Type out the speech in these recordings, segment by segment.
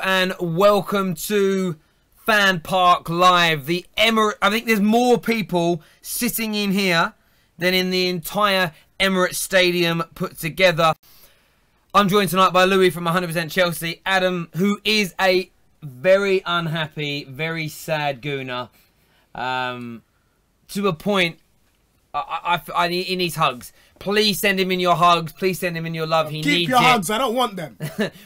And welcome to FanPark Live, the Emirates. I think there's more people sitting in here than in the entire Emirates Stadium put together. I'm joined tonight by Louis from 100% Chelsea, Adam, who is a very unhappy, very sad gooner, to a point. He needs hugs. Please send him in your hugs. Please send him in your love. He needs it. Keep your hugs. I don't want them.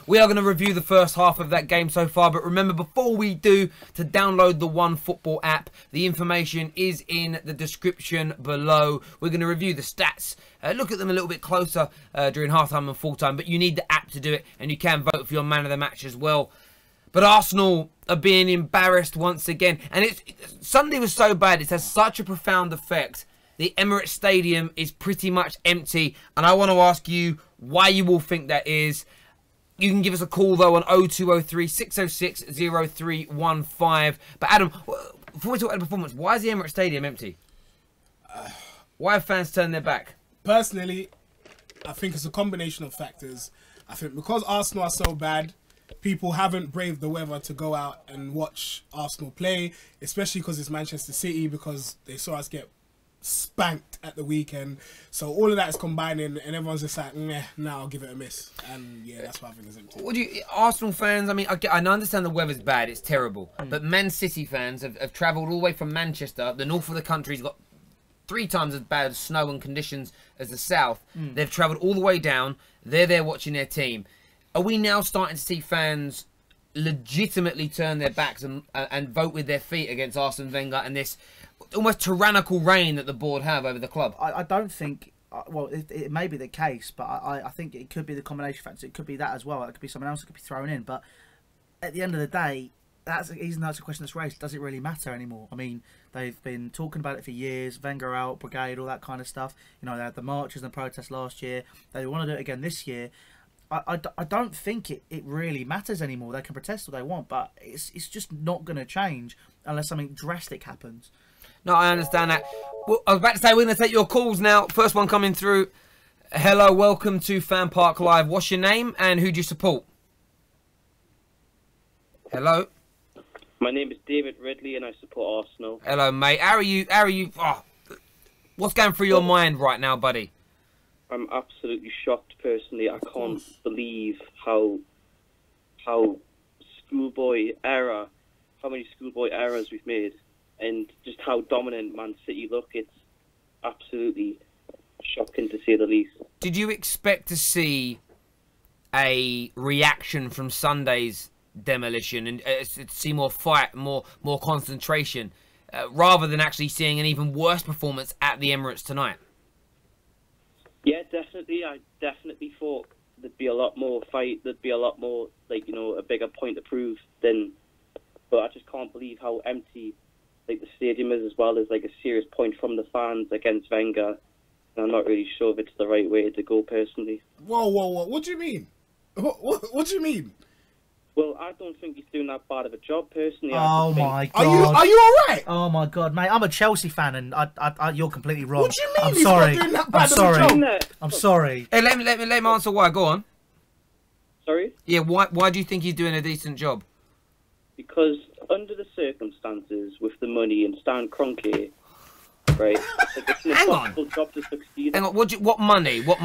We are going to review the first half of that game so far. But remember, before we do, to download the OneFootball app. The information is in the description below. We're going to review the stats. Look at them a little bit closer during halftime and full time. But you need the app to do it. And you can vote for your man of the match as well. But Arsenal are being embarrassed once again. And Sunday was so bad. It has such a profound effect. The Emirates Stadium is pretty much empty. And I want to ask you why you all think that is. You can give us a call, though, on 0203 606 0315. But, Adam, before we talk about the performance, why is the Emirates Stadium empty? Why have fans turned their back? Personally, I think it's a combination of factors. I think because Arsenal are so bad, people haven't braved the weather to go out and watch Arsenal play, especially because it's Manchester City, because they saw us get spanked at the weekend. So all of that is combining and everyone's just like, nah, I'll give it a miss. And yeah, that's why I think it's empty. What do you, Arsenal fans, I mean, I understand the weather's bad, it's terrible. But Man City fans have travelled all the way from Manchester. The north of the country's got 3 times as bad snow and conditions as the south. They've travelled all the way down. They're there watching their team. Are we now starting to see fans legitimately turn their backs and vote with their feet against Arsene Wenger and this almost tyrannical reign that the board have over the club? I don't think, well, it may be the case, but I think it could be the combination factor. It could be that as well. It could be someone else that could be thrown in. But at the end of the day, even though it's a question that's raised, does it really matter anymore? I mean, they've been talking about it for years. Wenger out, brigade, all that kind of stuff. You know, they had the marches and the protests last year. They want to do it again this year. I don't think it really matters anymore. They can protest all they want, but it's just not going to change unless something drastic happens. No, I understand that. Well, I was about to say we're going to take your calls now. First one coming through. Hello, welcome to FanPark Live. What's your name and who do you support? Hello. My name is David Ridley and I support Arsenal. Hello, mate. How are you? What's going through your mind right now, buddy? I'm absolutely shocked personally. I can't believe how schoolboy error, how many schoolboy errors we've made, and just how dominant Man City look. It's absolutely shocking to say the least. Did you expect to see a reaction from Sunday's demolition and see more fight, more concentration, rather than actually seeing an even worse performance at the Emirates tonight? Yeah, definitely. I definitely thought there'd be a lot more fight. There'd be a lot more, like, you know, a bigger point to prove than. But I just can't believe how empty, like, the stadium is, as well as like a serious point from the fans against Wenger. And I'm not really sure if it's the right way to go personally. Whoa! What do you mean? What do you mean? Well, I don't think he's doing that bad of a job personally. Oh my God! Are you all right? Oh my God, mate! I'm a Chelsea fan, and you're completely wrong. What do you mean? I'm he's sorry. Not doing that bad of a job? I'm sorry. Hey, let me answer why. Go on. Sorry? Yeah. Why do you think he's doing a decent job? Because under the circumstances, with the money and Stan Kroenke, right? Like, it's an impossible job to succeed. Hang on. What money? What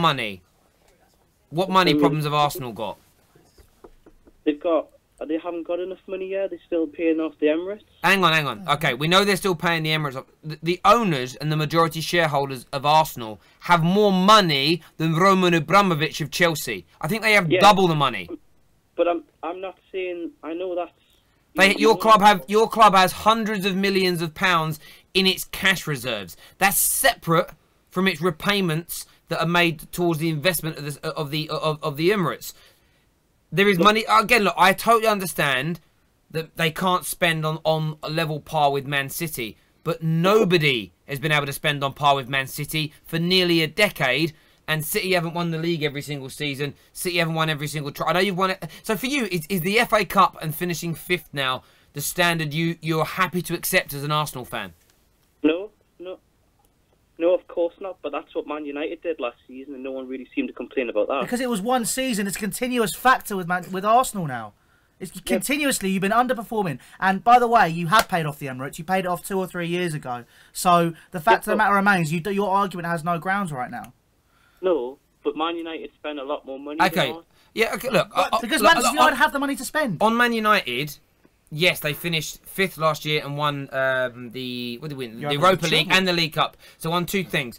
money problems have Arsenal got? They haven't got enough money yet. They're still paying off the Emirates. Hang on. Okay, we know they're still paying the Emirates off. The owners and the majority shareholders of Arsenal have more money than Roman Abramovich of Chelsea. I think they have double the money. But I'm not saying. I know that's. Your club has hundreds of millions of pounds in its cash reserves. That's separate from its repayments that are made towards the investment of the Emirates. There is money. Again, look, I totally understand that they can't spend on a level par with Man City. But nobody has been able to spend on par with Man City for nearly a decade. And City haven't won the league every single season. City haven't won every single try. I know you've won it. So for you, is the FA Cup and finishing 5th now the standard you're happy to accept as an Arsenal fan? No, of course not. But that's what Man United did last season, and no one really seemed to complain about that. Because it was one season. It's a continuous factor with Arsenal now. Continuously, you've been underperforming. And by the way, you have paid off the Emirates. You paid it off 2 or 3 years ago. So the fact of the matter remains, your argument has no grounds right now. No, but Man United spend a lot more money. Okay. Yeah, okay, look. Because Man United have the money to spend. On Man United, yes, they finished 5th last year and won the Europa League and the League Cup. So won 2 things.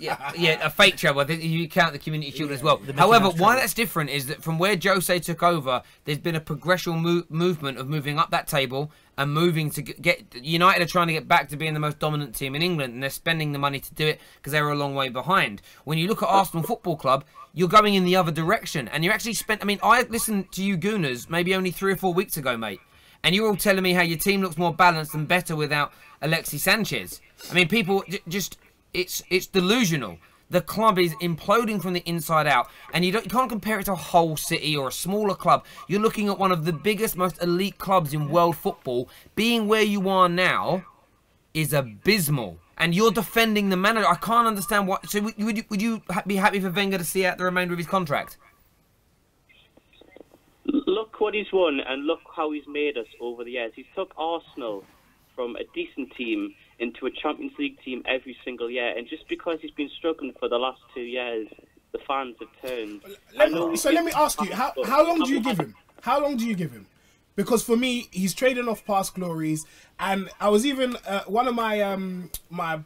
Yeah, a fake treble. I think you count the Community Shield as well. However, why that's different is that from where Jose took over, there's been a progressional movement of moving up that table and moving to get... United are trying to get back to being the most dominant team in England, and they're spending the money to do it because they were a long way behind. When you look at Arsenal Football Club, you're going in the other direction, and you actually spent... I mean, I listened to you Gooners maybe only 3 or 4 weeks ago, mate, and you were all telling me how your team looks more balanced and better without Alexis Sanchez. I mean, people just... It's delusional. The club is imploding from the inside out, and you can't compare it to a Hull City or a smaller club. You're looking at one of the biggest, most elite clubs in world football. Being where you are now is abysmal, and you're defending the manager. I can't understand what. So would you be happy for Wenger to see out the remainder of his contract? Look what he's won, and look how he's made us over the years. He's took Arsenal from a decent team into a Champions League team every single year, and just because he's been struggling for the last 2 years, the fans have turned. Let me ask you, how long do you give him? How long do you give him? Because for me, he's trading off past glories, and I was even one of my my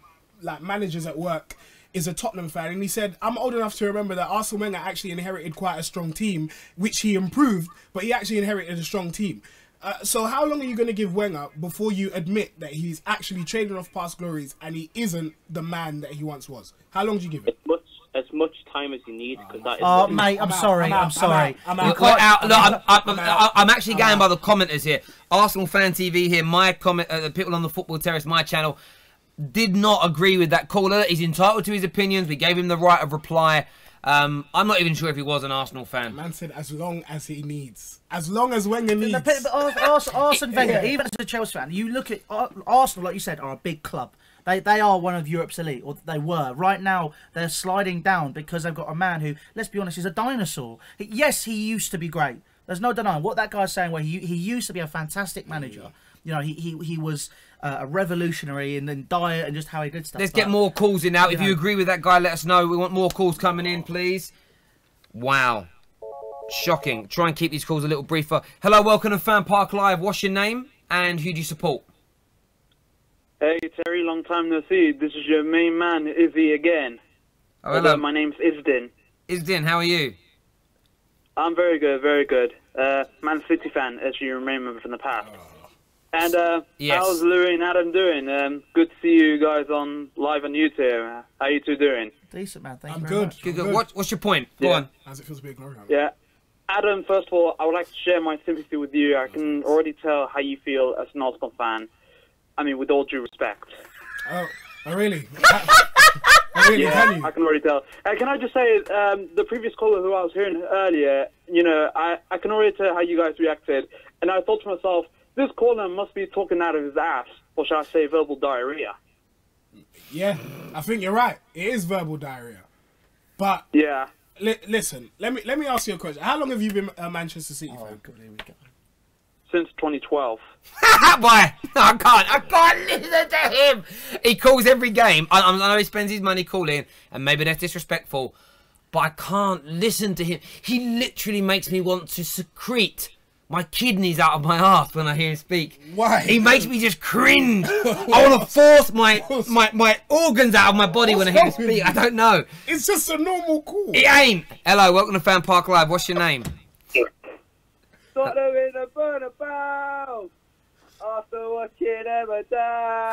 managers at work is a Tottenham fan, and he said, I'm old enough to remember that Arsene Wenger actually inherited quite a strong team, which he improved, but he actually inherited a strong team. So how long are you going to give Wenger before you admit that he's actually trading off past glories and he isn't the man that he once was? How long do you give him? As much time as he needs, because that is... mate, I'm sorry. I'm actually going by the commenters here. Arsenal Fan TV here, my comment, the people on the Football Terrace, my channel, did not agree with that caller. He's entitled to his opinions. We gave him the right of reply. I'm not even sure if he was an Arsenal fan. Man said as long as he needs. As long as Wenger needs. Arsene Wenger, even as a Chelsea fan, you look at Arsenal, like you said, are a big club. They are one of Europe's elite, or they were. Right now, they're sliding down because they've got a man who, let's be honest, is a dinosaur. Yes, he used to be great. There's no denying what that guy's saying, where he used to be a fantastic manager. You know, he was a revolutionary in diet and just how he did stuff. Let's get more calls in now. If you agree with that guy, let us know. We want more calls coming in, please. Wow. Shocking. Try and keep these calls a little briefer. Hello, welcome to FanPark Live. What's your name and who do you support? Hey, Terry, long time no see. This is your main man, Izzy, again. Oh, hello. My name's Izdin. Izdin, how are you? I'm very good, very good. Man City fan, as you remember from the past. And yes. How's Louis and Adam doing? Good to see you guys on live on YouTube. How you two doing? Decent, man. Thank you I'm very good. much. What's your point? Go on. How's it feel to be a glory hunter? Yeah. Adam, first of all, I would like to share my sympathy with you. I can already tell how you feel as an Arsenal fan. I mean, with all due respect. Oh really? Really, yeah, I can already tell. Can I just say, the previous caller who I was hearing earlier, you know, I can already tell how you guys reacted. And I thought to myself, this caller must be talking out of his ass, or shall I say verbal diarrhea. Yeah, I think you're right. It is verbal diarrhea. But yeah, listen, let me ask you a question. How long have you been a Manchester City fan? God, here we go. Since 2012. Why? I can't listen to him. He calls every game. I know he spends his money calling, and maybe that's disrespectful, but I can't listen to him. He literally makes me want to secrete my kidneys out of my arse when I hear him speak. Why? He makes me just cringe. I want to force my organs out of my body when I hear him speak. I don't know. It's just a normal call. It ain't. Hello, welcome to FanPark Live. What's your name? Sort in a burnabout. After watching ever die.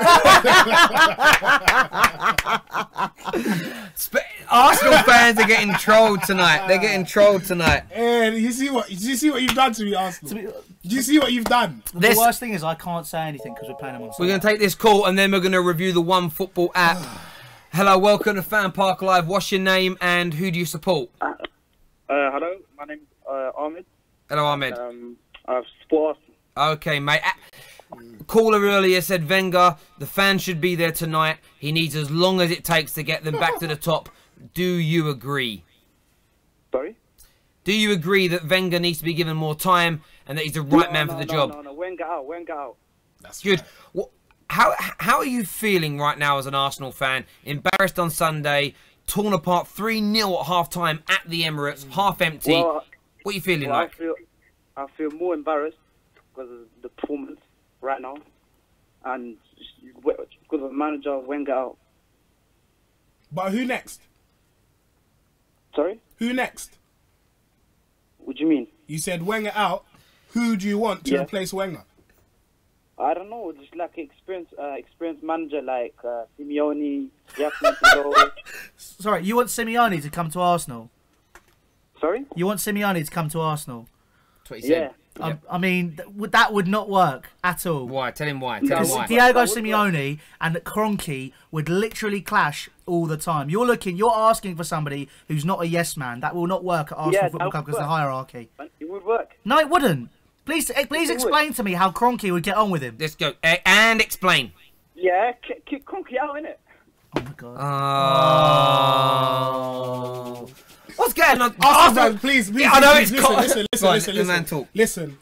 Arsenal fans are getting trolled tonight. They're getting trolled tonight. And you see what you've done to me, Arsenal? Did you see what you've done? The worst thing is I can't say anything because we're playing them on Sunday. We're going to take this call and then we're going to review the One Football app. Hello, welcome to FanPark Live. What's your name and who do you support? Hello, my name's Ahmed. Hello, Ahmed. I support Arsenal. Okay, mate. Caller earlier said Wenger, the fans should be there tonight. He needs as long as it takes to get them back to the top. Do you agree? Sorry? Do you agree that Wenger needs to be given more time and that he's the right man for the job? No, Wenger out. That's Good. right. What, how are you feeling right now as an Arsenal fan? Embarrassed on Sunday, torn apart 3-0 at half-time at the Emirates, half empty. Well, what are you feeling well, like? I feel more embarrassed because of the performance right now, and because of the manager Wenger out. But who next? Sorry? Who next? What do you mean? You said Wenger out. Who do you want to Yeah. replace Wenger? I don't know, just like experienced manager like Simeone, Jackson. Sorry, you want Simeone to come to Arsenal? Sorry? You want Simeone to come to Arsenal? That's what he said. Yeah. I mean, that would not work at all. Why? Tell him why. No, Tell him Because why. Diego That would Simeone and Kroenke would literally clash all the time. You're asking for somebody who's not a yes man. That will not work at Arsenal Yeah, Football that Club would because of the work. hierarchy. It would work. No, it wouldn't. Please would. explain to me how Kroenke would get on with him. Let's go. And explain. Yeah, kick Kroenke out, innit? Oh my god. Oh. What's going on? Arsenal, please, Yeah, I know please, it's listen, cold. listen, Go on, listen, let the man listen, talk. listen.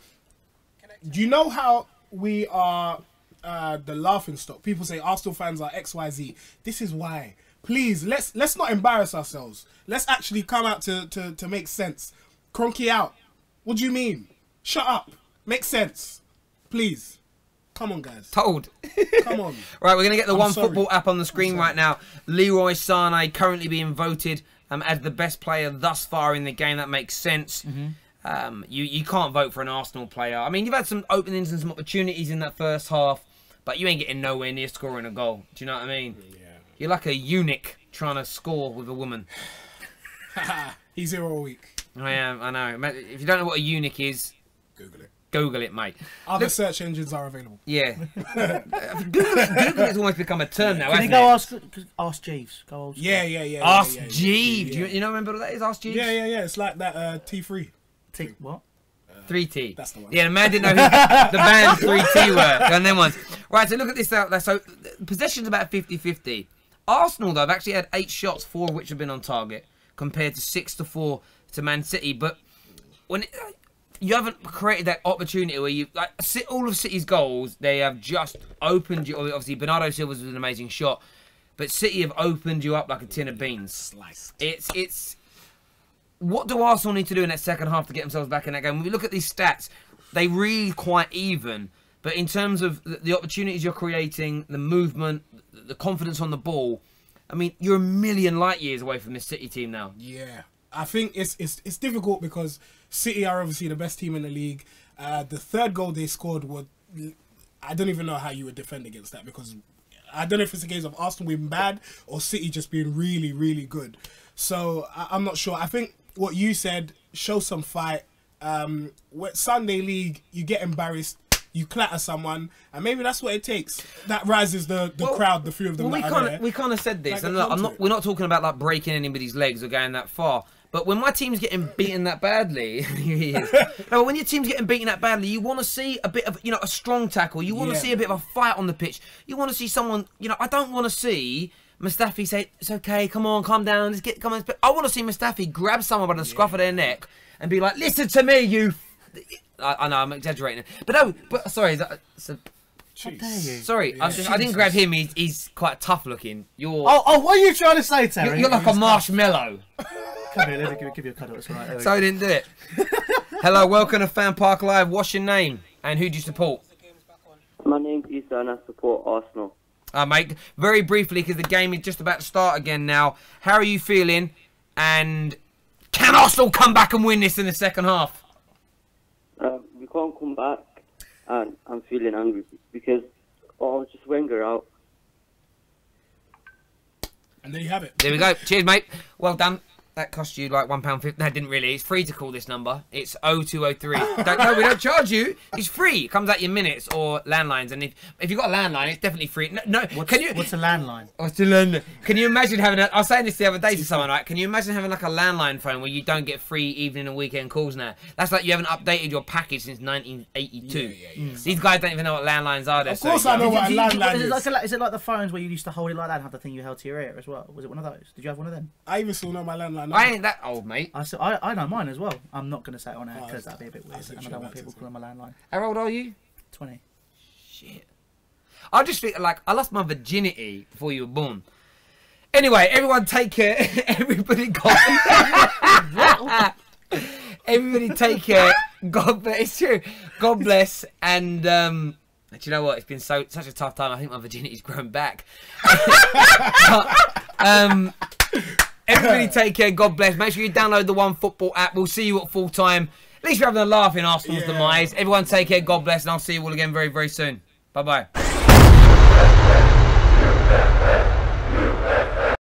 Do you know how we are the laughing stock? People say Arsenal fans are XYZ. This is why. Please, let's not embarrass ourselves. Let's actually come out to make sense. Kroenke out. What do you mean? Shut up. Make sense. Please. Come on, guys. Told. Come on. Right, we're going to get the I'm One sorry. Football app on the screen right now. Leroy Sané currently being voted as the best player thus far in the game. That makes sense. You can't vote for an Arsenal player. I mean, you've had some openings and some opportunities in that first half, but you ain't getting nowhere near scoring a goal. Do you know what I mean? Yeah. You're like a eunuch trying to score with a woman. He's here all week. I am, I know. If you don't know what a eunuch is, Google it. Google it, mate. Other search engines are available. Yeah. Google has almost become a term now, Can you hasn't go it? ask Jeeves? Go old school. Yeah. Ask yeah, Jeeves. yeah. You know, remember what that is? Ask Jeeves? Yeah. It's like that T3. What? 3T. That's the one. Yeah, the man didn't know who the band 3T were. And them ones. Right, so look at this out there. So possession's about 50-50. Arsenal, though, have actually had 8 shots, 4 of which have been on target, compared to 6-4 to Man City. But when you haven't created that opportunity where you all of City's goals, they have just opened you. Obviously, Bernardo Silva's was an amazing shot, but City have opened you up like a tin of beans. Sliced. It's what do Arsenal need to do in that second half to get themselves back in that game? When we look at these stats, they read quite even. But in terms of the opportunities you're creating, the movement, the confidence on the ball, I mean, you're a million light years away from this City team now. Yeah, I think it's difficult because City are obviously the best team in the league. The third goal they scored was, I don't even know how you would defend against that, because I don't know if it's a case of Arsenal being bad or City just being really, really good. So I'm not sure. I think what you said, show some fight. With Sunday league, you get embarrassed, you clatter someone, and maybe that's what it takes. That rises the crowd, the few of them. Well, we kind of said this, Like, and look, we're not talking about like breaking anybody's legs or going that far. But when my team's getting beaten that badly, no, when your team's getting beaten that badly, you want to see a bit of, a strong tackle. You want to see a bit of a fight on the pitch. You want to see someone, I don't want to see Mustafi say, "It's okay, come on, calm down, come on." I want to see Mustafi grab someone by the scruff of their neck and be like, "Listen to me, you." I know I'm exaggerating, but no. But sorry, sorry, Yeah. I didn't grab him. He's quite tough looking. You're Oh, what are you trying to say, Terry? you're like a marshmallow. Come here, let me give you a cuddle. It's all right. So I didn't do it. Hello, welcome to FanPark Live. What's your name and who do you support? My name's Issa and I support Arsenal. Mate, very briefly, because the game is just about to start again now. How are you feeling? And can Arsenal come back and win this in the second half? We can't come back, and I'm feeling angry because just Wenger out. And there you have it. There we go. Cheers, mate. Well done. That cost you like £1.50. No, it didn't really. It's free to call this number. It's 0203. We don't charge you. It's free. It comes out your minutes or landlines. And if you've got a landline, it's definitely free. No, What's a landline? Oh, it's a landline. Can you imagine having I was saying this the other day to someone, right? Can you imagine having like a landline phone where you don't get free evening and weekend calls now? That's like you haven't updated your package since 1982. Yeah. These guys don't even know what landlines are. Of course I know what a landline is. Is it like the phones where you used to hold it like that and have the thing you held to your ear as well? Was it one of those? Did you have one of them? I even still know my landline know. I ain't that old, mate. I know mine as well. I'm not going to say it on air Oh, because that'd be a bit weird, and I don't want people calling my landline. How old are you? 20. Shit. I just feel like I lost my virginity before you were born. Anyway, everyone take care. Everybody everybody take care. God bless. It's true. God bless. And do you know what? It's been such a tough time. I think my virginity's grown back. Everybody take care. God bless. Make sure you download the One Football app. We'll see you at full time. At least we're having a laugh in Arsenal's demise. Everyone take care. God bless. And I'll see you all again very, very soon. Bye-bye.